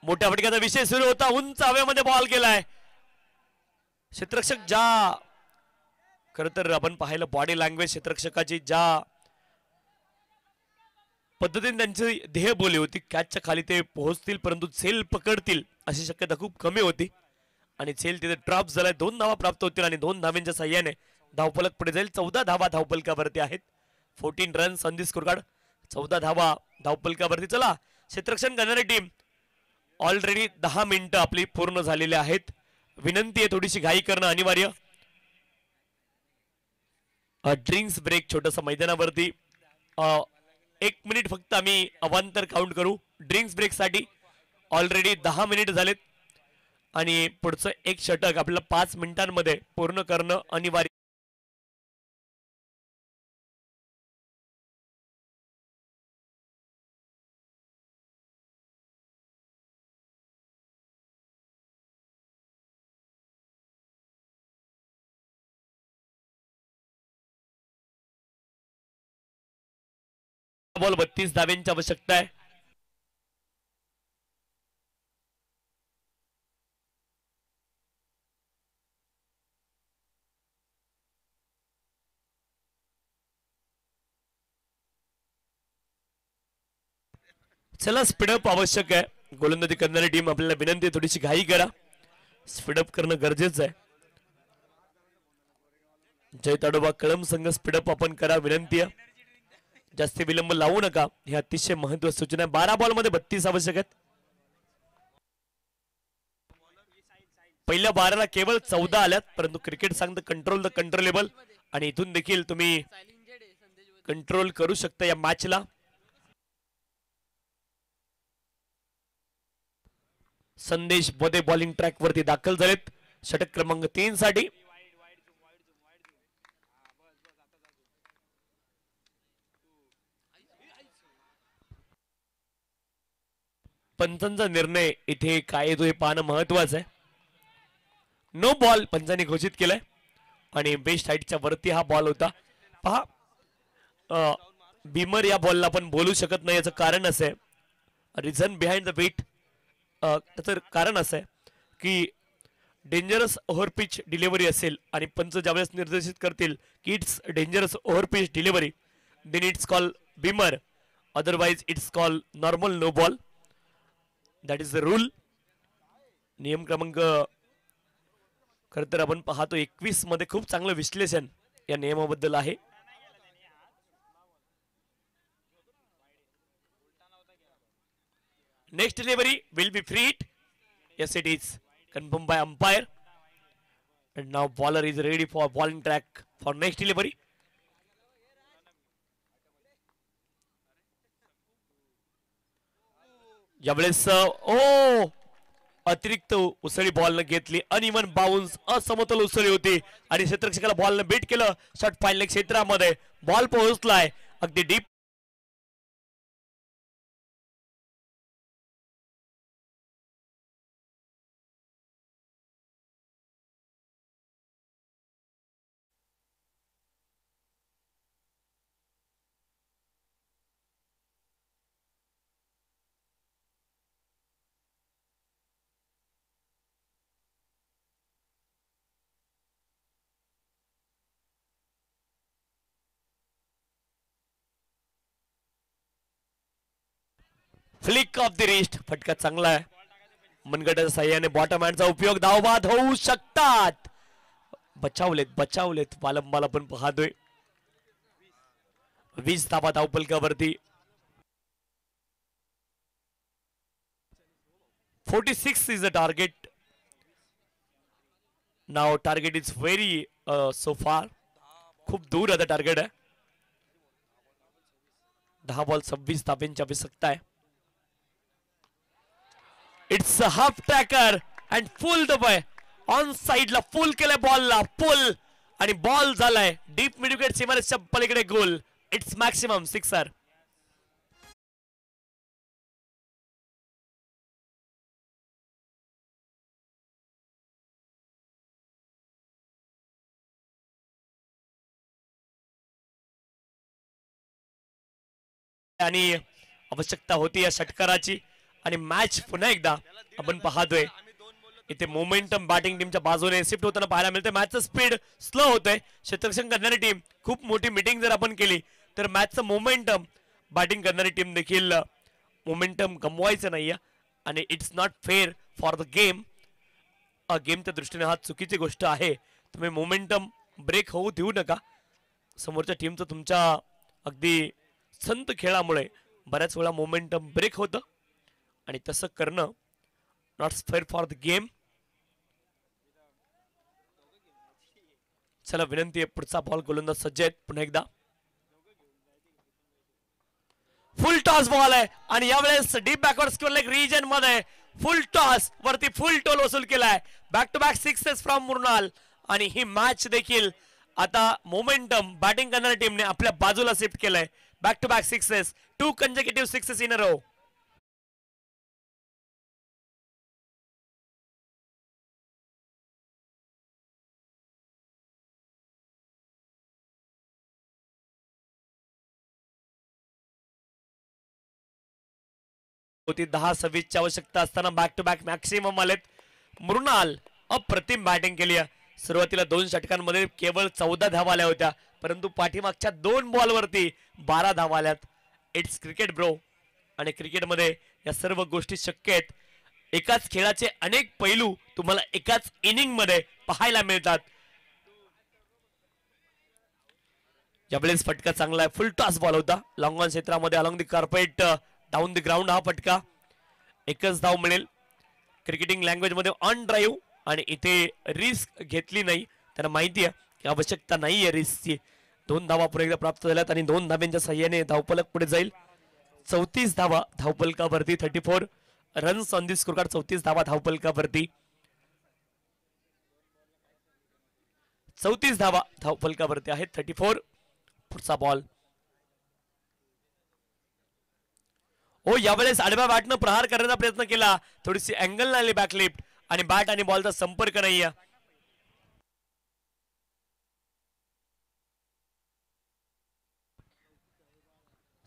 मोठ्या फटक्याचा विषय सुरू होता. उंच हवेमध्ये बॉल गेलाय. क्षेत्ररक्षक ज्या खरं तर आपण पाहिलं बॉडी लँग्वेज क्षेत्ररक्षकाची ज्या पद्धतीने त्यांची देहबोली होती कॅचच्या खाली ते पोहोचतील परंतु झेल पकडतील अशी शक्यता खूप कमी होती आणि झेल तिथे ड्रॉप झालाय. 2 धावा प्राप्त होतील आणि 2 धावेंच्या सहाय्याने धावफलक पुढे जाईल. 14 धावा धावफलकावरती आहेत. 14 runs on the score card. 14 धावा धावपलकावरती. चला क्षेत्ररक्षण करणारी टीम ऑलरेडी 10 मिनिटं आपली पूर्ण झालेली आहेत. विनंती आहे थोडीशी घाई करणं अनिवार्य. ड्रिंक्स ब्रेक छोटस मैदानावरती 1 मिनिट फक्त आम्ही अवांतर काउंट करू ड्रिंक्स ब्रेक साठी. ऑलरेडी 10 मिनिट झालेत आणि पुढचं एक षटक आपल्याला 5 मिनिटांमध्ये पूर्ण करणं अनिवार्य. बॉल 32 धाव्यांची आवश्यकता आहे. चला स्पीडअप आवश्यक आहे. गोलंदाजी करणारी टीम आपल्याला विनंती आहे थोडीशी घाई करा. स्पीडअप करणं गरजेचं आहे. जय ताडोबा कळम संघ स्पीडअप आपण करा विनंती आहे. जास्त विलंब लावू नका. ही अतिशय महत्वाची सूचना आहे. 12 बॉल मध्ये 32 आवश्यक आहेत. पहिल्या 12ला केवळ 14 आल्यात परंतु क्रिकेट सांगतं कंट्रोल द कंट्रोलेबल आणि इथून देखील तुम्ही कंट्रोल करू शकता या मॅचला. संदेश बोधे बॉलिंग ट्रॅक वरती दाखल झालेत षटक क्रमांक 3 साठी. पंचांचा निर्णय इथे काय येतो हे पाहणं महत्वाचं आहे. नो बॉल पंचांनी घोषित केलाय आणि बेस्ट हाईटच्या वरती हा बॉल होता. पहा बीमर या बॉलला आपण बोलू शकत नाही. याचं कारण असं आहे रिझन बिहाइंड द बीट. त्याचं कारण असं आहे की डेंजरस ओव्हर पिच डिलिव्हरी असेल आणि पंच ज्यावेळेस निर्देशित करतील की it's dangerous over pitch delivery then it's call beamer otherwise it's call normal no ball. That is the rule. नियम क्रमांक खर तर आपण पाहतो 21 मध्ये खूप चांगलं विश्लेषण या नियमाबद्दल आहे. Next delivery will be free hit. Yes, it is confirmed by umpire. And now bowler is ready for bowling track for next delivery. यावेळेस अतिरिक्त उसळी बॉल न घेतली. अनइवन बाउन्स असमतोल उसळी होती आणि क्षेत्ररक्षकाला बॉल न बीट केलं. शॉट पाहिलं क्षेत्रामध्ये बॉल पोहोचलाय अगदी deep. Flick of the wrist फटका चांगला आहे. मनगटाच्या साह्याने बॉटम हँडचा उपयोग धावबाद होऊ शकतात. बचावलेत वालंबाला पण पाहतोय. 20 धावा धावपलकावरती. 46 is the target. Now target is very so far. खूप दूर आता टार्गेट आहे. 10 बॉल 26 धाब्यांची आवश्यकता आहे. It's a half tracker and full the boy on side ला फुल केलाय बॉलला फुल आणि बॉल झालाय डीप मिड विकेट सीमारेषच्या पलीकडे गोल. It's maximum sixer. आणि आवश्यकता होती या षटकाराची आणि मॅच पुन्हा एकदा आपण पाहतोय इथे मोमेंटम बॅटिंग टीमच्या बाजूने शिफ्ट होताना पाहायला मिळते. मॅचचं स्पीड स्लो होतंय. क्षेत्ररक्षण करणारी टीम खूप मोठी मीटिंग जर आपण केली तर मॅचचं मोमेंटम बॅटिंग करणारी टीम देखील मोमेंटम गमवायचं नाहीये आणि it's not fair for the game. गेमच्या दृष्टीने हा चुकीची गोष्ट आहे. तुम्ही मोमेंटम ब्रेक होऊ देऊ नका. समोरच्या टीमचं तुमच्या अगदी संत खेळामुळे बऱ्याच वेळा मोमेंटम ब्रेक होतं आणि तसं करणं not fair for the game. चला विनंती आहे, पुढचा बॉल गोलंदाज सज्ज आहेत. पुन्हा एकदा फुल टॉस बॉल आहे आणि यावेळेस deep backward square leg region मध्ये फुल टॉस वरती फुल टोल वसूल केलाय. Back to back sixes from Mrunal आणि ही मॅच देखील आता मोमेंटम बॅटिंग करणाऱ्या टीमने आपल्या बाजूला शिफ्ट केलंय. Back to back sixes, 2 consecutive sixes in a row. होती 10-26 आवश्यकता असताना बॅक टू बॅक मॅक्सिमम आलेत. मृणाल अप्रतिम बॅटिंग केली आहे. सुरुवातीला 2 षटकांमध्ये केवळ 14 धावा आल्या होत्या, परंतु पाठीमागच्या 2 बॉलवरती 12 धावा आल्यात. इट्स क्रिकेट ब्रो, आणि क्रिकेटमध्ये या सर्व गोष्टी शक्य आहेत. एकाच खेळाचे अनेक पैलू तुम्हाला एकाच इनिंग मध्ये पाहायला मिळतात. यावेळेस फटका चांगला आहे, फुल टॉस बॉल होता लॉंग ऑन क्षेत्रामध्ये along the carpet down the ground. हा फटका, एकच धाव मिळेल. क्रिकेटिंग लँग्वेज मध्ये ऑन ड्राईव्ह, आणि इथे रिस्क घेतली नाही. त्यांना माहिती आहे की आवश्यकता नाहीये रिस्कची. 2 धावा पुढे एकदा प्राप्त झाल्यात आणि 2 धाब्यांच्या साह्याने धावफलक पुढे जाईल. 34 धावा धावफलकावरती, 34 runs on the score card. 34 धावा धावफलकावरती, 34 धावा धावफलकावरती आहेत. 34. पुढचा बॉल. हो, यावेळेस आडव्या बॅटनं प्रहार करण्याचा प्रयत्न केला, थोडीशी अँगल आली बॅकलिफ्ट, आणि बॅट आणि बॉलचा संपर्क नाहीये.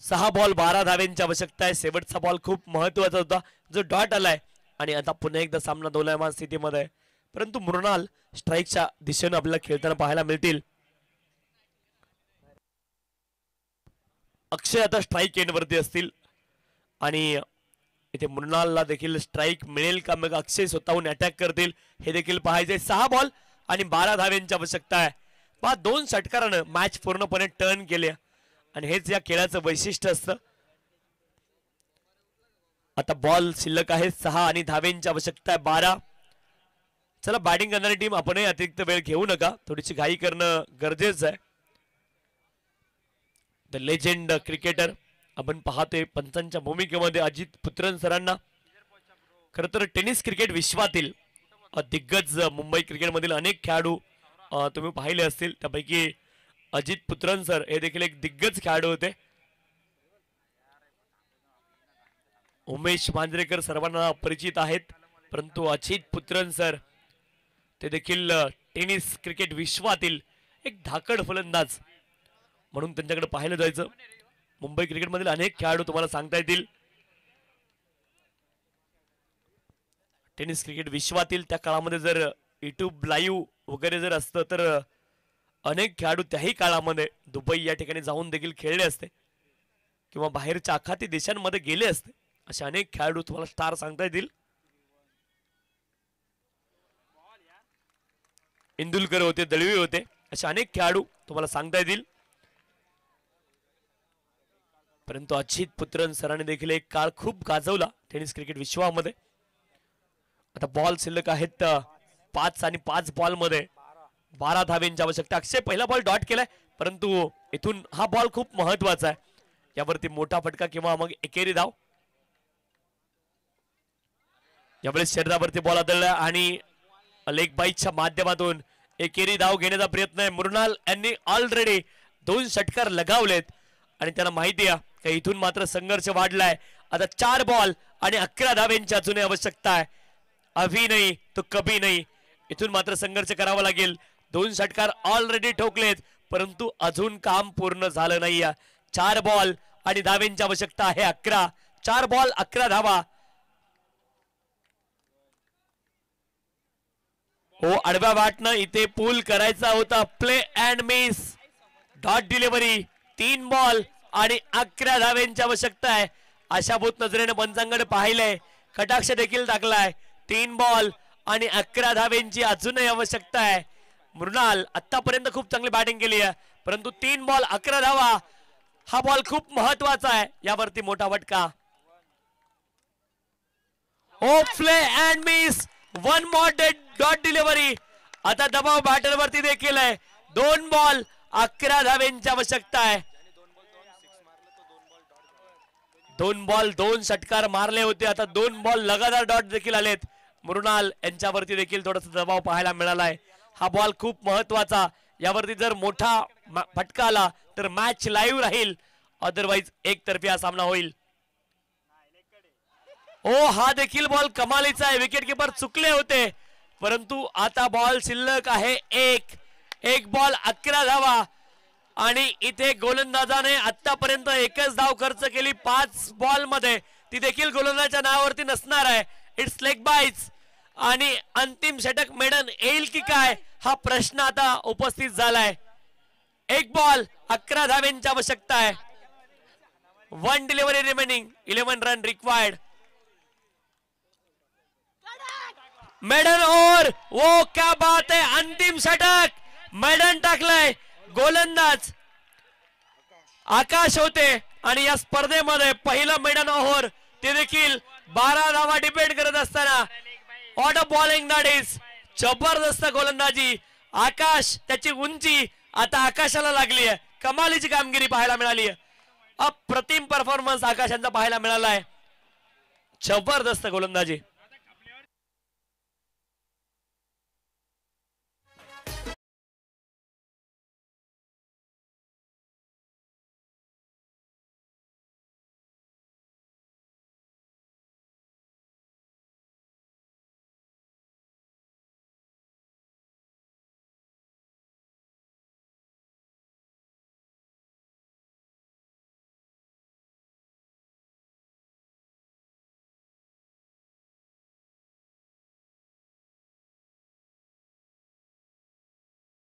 सहा बॉल 12 धाव्यांची आवश्यकता आहे. शेवटचा बॉल खूप महत्वाचा होता जो डॉट आलाय, आणि आता पुन्हा एकदा सामना दोलायमान स्थितीमध्ये आहे. परंतु मृणाल स्ट्राईकच्या दिशेने आपल्याला खेळताना पाहायला मिळतील. अक्षय आता स्ट्राईक एंडवरती असतील, आणि इथे मृणालला देखील स्ट्राईक मिळेल का, मग अक्षय स्वतःहून अटॅक करतील हे देखील पाहायचे. 6 बॉल आणि 12 धाव्यांची आवश्यकता आहे. 2 षटकारानं मॅच पूर्णपणे टर्न केली, आणि हेच या खेळाचं वैशिष्ट्य असतं. आता बॉल शिल्लक आहे 6 आणि धाव्यांची आवश्यकता आहे 12. चला, बॅटिंग करणारी टीम आपणही अतिरिक्त वेळ घेऊ नका, थोडीशी घाई करणं गरजेचं आहे. द लेजेंड क्रिकेटर आपण पाहतोय पंचांच्या भूमिकेमध्ये अजित पुत्रन सरांना. खर तर टेनिस क्रिकेट विश्वातील दिग्गज मुंबई क्रिकेटमधील अनेक खेळाडू तुम्ही पाहिले असतील, त्यापैकी अजित पुत्रन सर हे देखील एक दिग्गज खेळाडू होते. उमेश मांजरेकर सर्वांना परिचित आहेत, परंतु अजित पुत्रन सर ते देखील टेनिस क्रिकेट विश्वातील एक धाकड फलंदाज म्हणून त्यांच्याकडे पाहिलं जायचं. मुंबई क्रिकेटमधील अनेक खेळाडू तुम्हाला सांगता येतील. टेनिस क्रिकेट विश्वातील त्या काळामध्ये जर युट्यूब लाईव्ह वगैरे जर असतं तर अनेक खेळाडू त्याही काळामध्ये दुबई या ठिकाणी जाऊन देखील खेळले असते, किंवा बाहेरच्या आखाती देशांमध्ये गेले असते. असे अनेक खेळाडू तुम्हाला स्टार सांगता येतील. इंदुलकर होते, दळवी होते, असे अनेक खेळाडू तुम्हाला सांगता येतील. परंतु अजित पुत्रन सरांनी देखील एक काळ खूप गाजवला टेनिस क्रिकेट विश्वामध्ये. आता बॉल शिल्लक आहेत 5 आणि 5 बॉल मध्ये 12 धाव्यांची आवश्यकता. अक्षय पहिला बॉल डॉट केलाय, परंतु इथून हा बॉल खूप महत्वाचा आहे. यावरती मोठा फटका किंवा मग एकेरी धाव. यावेळेस शरीरावरती बॉल आदळला आणि लेग बाईटच्या माध्यमातून एकेरी धाव घेण्याचा प्रयत्न आहे. मृणाल यांनी ऑलरेडी 2 षटकार लगावलेत, आणि त्यांना माहिती आहे की इथून मात्र संघर्ष वाढलाय. आता 4 बॉल आणि 11 धाव्यांची अजूनही आवश्यकता आहे. अभी नाही तो कभी नाही, इथून मात्र संघर्ष करावा लागेल. 2 षटकार ऑलरेडी ठोकलेत, परंतु अजून काम पूर्ण झालं नाही. 4 बॉल आणि धाव्यांची आवश्यकता आहे 11. 4 बॉल 11 धावा. हो, आडव्या बॅटनं इथे पूल करायचा होता. Play and miss, dot delivery. 3 ball आणि 11 धाव्यांची आवश्यकता आहे. आशाभूत नजरेने पंचांकडे पाहिलंय, कटाक्ष देखील टाकलाय. 3 बॉल आणि 11 धाव्यांची अजूनही आवश्यकता आहे. मृणाल आतापर्यंत खूप चांगली बॅटिंग केली आहे, परंतु 3 बॉल 11 धावा. हा बॉल खूप महत्वाचा आहे, यावरती मोठा फटका. Of play and miss. One more dot delivery. आता दबाव बॅटर वरती देखील आहे. 2 बॉल 11 धावेंची आवश्यकता आहे. 2 बॉल 2 षटकार मारले होते, आता 2 बॉल लगातार डॉट देखील आलेत. मृणाल यांच्यावरती देखील थोडासा दबाव पाहायला मिळालाय. हा बॉल खूप महत्वाचा, यावरती जर मोठा फटका आला तर मॅच लाईव्ह राहील, अदरवाईज एकतर्फी हा सामना होईल. ओ हा देखील बॉल कमालीचा आहे. विकेट किपर चुकले होते, परंतु आता बॉल शिल्लक आहे एक बॉल 11 धावा. आणि इथे गोलंदाजाने आतापर्यंत एकच धाव खर्च केली 5 बॉल मध्ये, ती देखील गोलंदाजाच्या नावावरती नसणार आहे. It's leg byes. आणि अंतिम षटक मेडन येईल की काय हा प्रश्न आता उपस्थित झालाय. 1 बॉल 11 धावेंची आवश्यकता आहे. 1 delivery remaining, 11 run required. Maiden over. वो क्या बात है, अंतिम षटक मेडन टाकलाय. गोलंदाज आकाश होते आणि या स्पर्धेमध्ये पहिला मेडन ओव्हर, ते देखील 12 धावा डिपेंड करत असताना. ऑट अ बॉलिंग दॅट इज. जबरदस्त गोलंदाजी. आकाश, त्याची उंची आता आकाशाला लागली आहे. कमालीची कामगिरी पाहायला मिळाली आहे. अप्रतिम परफॉर्मन्स आकाशांचा पाहायला मिळाला आहे. जबरदस्त गोलंदाजी.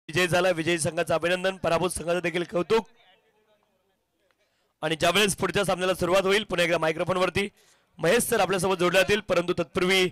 विजय झाला. विजयी संघाचं अभिनंदन, पराभूत संघाचं देखील कौतुक. आणि ज्यावेळेस पुढच्या सामन्याला सुरुवात होईल, पुन्हा एकदा मायक्रोफोन वरती महेश सर आपल्यासोबत जोडले जातील, परंतु तत्पूर्वी